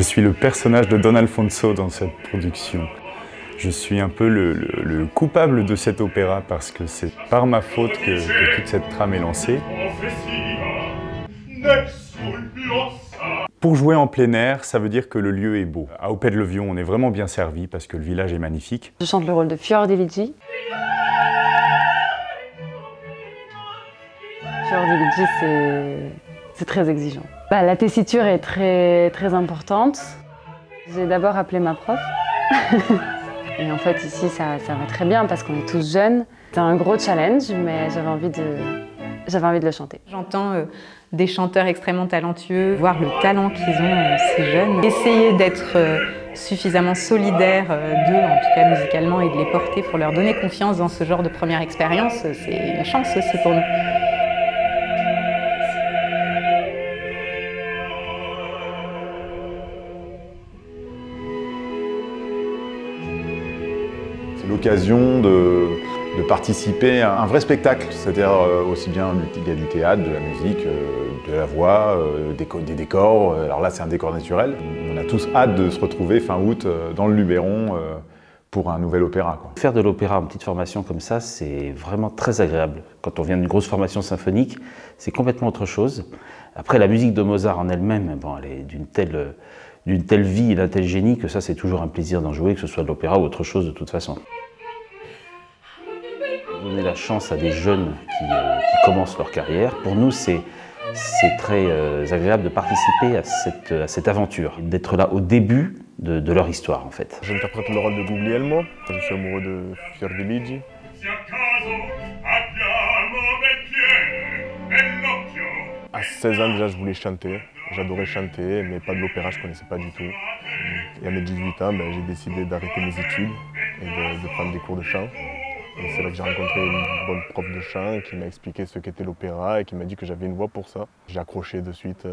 suis le personnage de Don Alfonso dans cette production. Je suis un peu le coupable de cet opéra parce que c'est par ma faute que toute cette trame est lancée. Pour jouer en plein air, ça veut dire que le lieu est beau. À Opet-le-Vion, on est vraiment bien servi parce que le village est magnifique. Je chante le rôle de Fiordiligi. Fiordiligi, c'est très exigeant. La tessiture est très importante. J'ai d'abord appelé ma prof. Et en fait, ici, ça va très bien parce qu'on est tous jeunes. C'est un gros challenge, mais j'avais envie de le chanter. J'entends des chanteurs extrêmement talentueux, voir le talent qu'ils ont, ces jeunes. Essayer d'être suffisamment solidaire d'eux, en tout cas musicalement, et de les porter pour leur donner confiance dans ce genre de première expérience, c'est une chance aussi pour nous. C'est l'occasion de participer à un vrai spectacle, c'est-à-dire aussi bien il y a du théâtre, de la musique, de la voix, des décors. Alors là, c'est un décor naturel. On a tous hâte de se retrouver fin août dans le Luberon pour un nouvel opéra, quoi. Faire de l'opéra en petite formation comme ça, c'est vraiment très agréable. Quand on vient d'une grosse formation symphonique, c'est complètement autre chose. Après, la musique de Mozart en elle-même, bon, elle est d'une telle vie et d'un tel génie que ça, c'est toujours un plaisir d'en jouer, que ce soit de l'opéra ou autre chose de toute façon. Donner la chance à des jeunes qui commencent leur carrière, pour nous, c'est très agréable de participer à cette aventure, d'être là au début de leur histoire, en fait. J'interprète le rôle de Guglielmo, je suis amoureux de Fiordiligi. À 16 ans déjà, je voulais chanter. J'adorais chanter, mais pas de l'opéra, je ne connaissais pas du tout. Et à mes 18 ans, j'ai décidé d'arrêter mes études et de prendre des cours de chant. Et c'est là que j'ai rencontré une bonne prof de chant qui m'a expliqué ce qu'était l'opéra et qui m'a dit que j'avais une voix pour ça. J'ai accroché de suite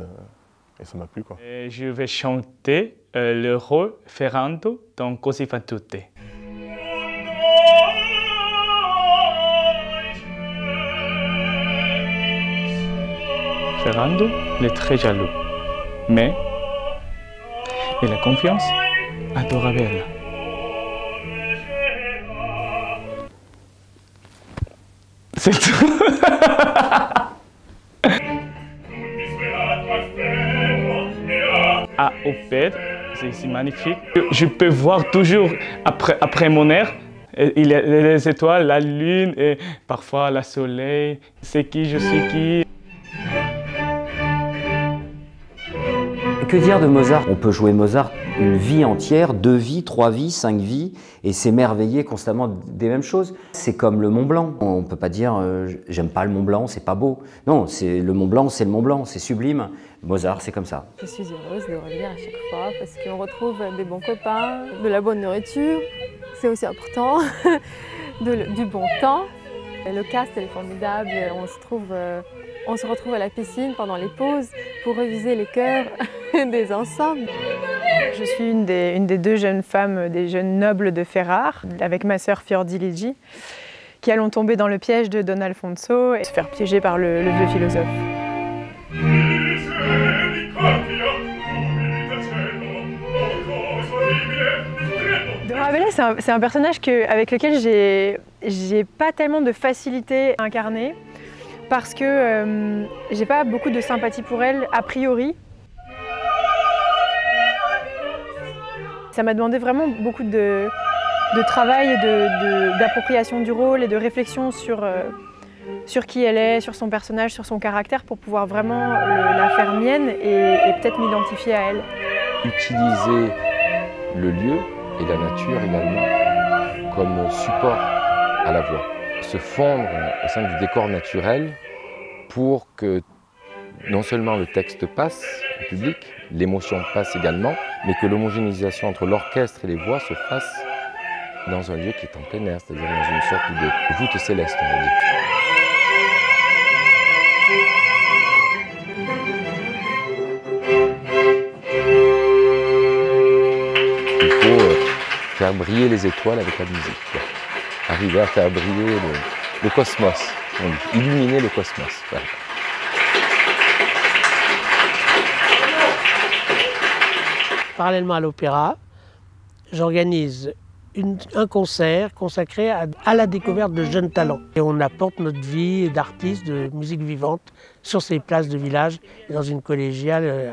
et ça m'a plu, quoi. Et je vais chanter le rôle Ferrando dans Così fan tutte. Ferrando, il est très jaloux, mais il a confiance à Dorabella. C'est tout. À Opet, c'est magnifique. Je peux voir toujours après mon air. Il y a les étoiles, la lune et parfois le soleil. C'est qui, je suis qui. Que dire de Mozart? On peut jouer Mozart une vie entière, 2 vies, 3 vies, 5 vies, et s'émerveiller constamment des mêmes choses. C'est comme le Mont Blanc. On ne peut pas dire j'aime pas le Mont Blanc, c'est pas beau. Non, le Mont Blanc, c'est le Mont Blanc, c'est sublime. Mozart, c'est comme ça. Je suis heureuse de revenir à chaque fois parce qu'on retrouve des bons copains, de la bonne nourriture, c'est aussi important, du bon temps. Le cast est formidable, on se retrouve à la piscine pendant les pauses pour réviser les chœurs des ensembles. Je suis une des 2 jeunes femmes, des jeunes nobles de Ferrare, avec ma sœur Fiordiligi, qui allons tomber dans le piège de Don Alfonso et se faire piéger par le vieux philosophe. Dorabella, c'est un personnage avec lequel j'ai pas tellement de facilité à incarner parce que j'ai pas beaucoup de sympathie pour elle a priori. Ça m'a demandé vraiment beaucoup de travail, d'appropriation du rôle et de réflexion sur qui elle est, sur son personnage, sur son caractère pour pouvoir vraiment la faire mienne et peut-être m'identifier à elle. Utiliser le lieu et la nature également comme support à la voix. Se fondre au sein du décor naturel pour que non seulement le texte passe au public, l'émotion passe également, mais que l'homogénéisation entre l'orchestre et les voix se fasse dans un lieu qui est en plein air, c'est-à-dire dans une sorte de voûte céleste, on va dire. Il faut faire briller les étoiles avec la musique, quoi. Arriver à faire briller le cosmos, on dit, illuminer le cosmos. Voilà. parallèlement à l'opéra, j'organise un concert consacré à la découverte de jeunes talents. Et on apporte notre vie d'artistes, de musique vivante sur ces places de village et dans une collégiale,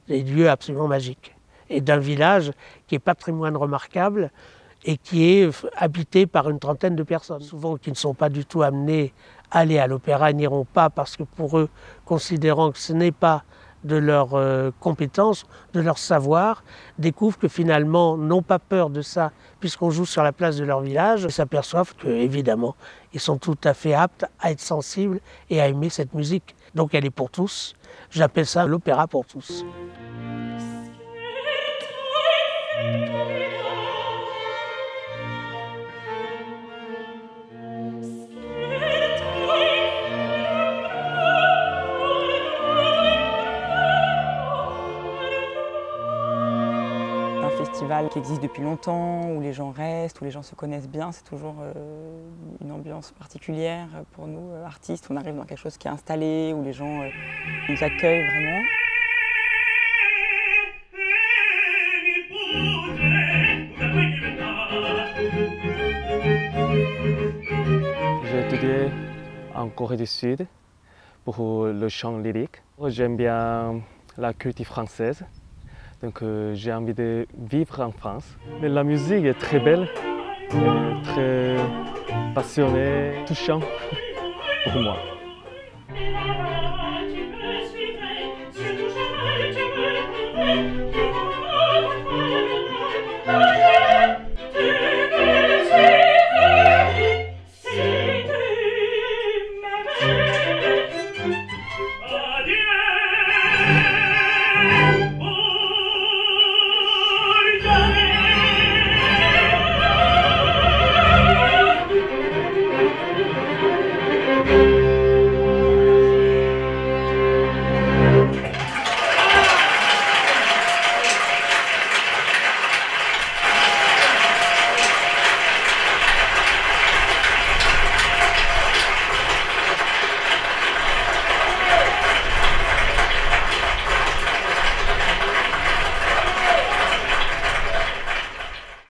des lieux absolument magiques. Et d'un village qui est patrimoine remarquable et qui est habité par une trentaine de personnes, souvent qui ne sont pas du tout amenés à aller à l'opéra, n'iront pas parce que pour eux, considérant que ce n'est pas de leurs compétences, de leur savoir, découvrent que finalement n'ont pas peur de ça puisqu'on joue sur la place de leur village et s'aperçoivent qu'évidemment ils sont tout à fait aptes à être sensibles et à aimer cette musique. Donc elle est pour tous. J'appelle ça l'opéra pour tous. Festival qui existe depuis longtemps, où les gens restent, où les gens se connaissent bien, c'est toujours une ambiance particulière pour nous, artistes. On arrive dans quelque chose qui est installé, où les gens nous accueillent vraiment. J'ai étudié en Corée du Sud pour le chant lyrique. J'aime bien la culture française. Donc j'ai envie de vivre en France. Mais la musique est très belle, très passionnée, touchante pour moi.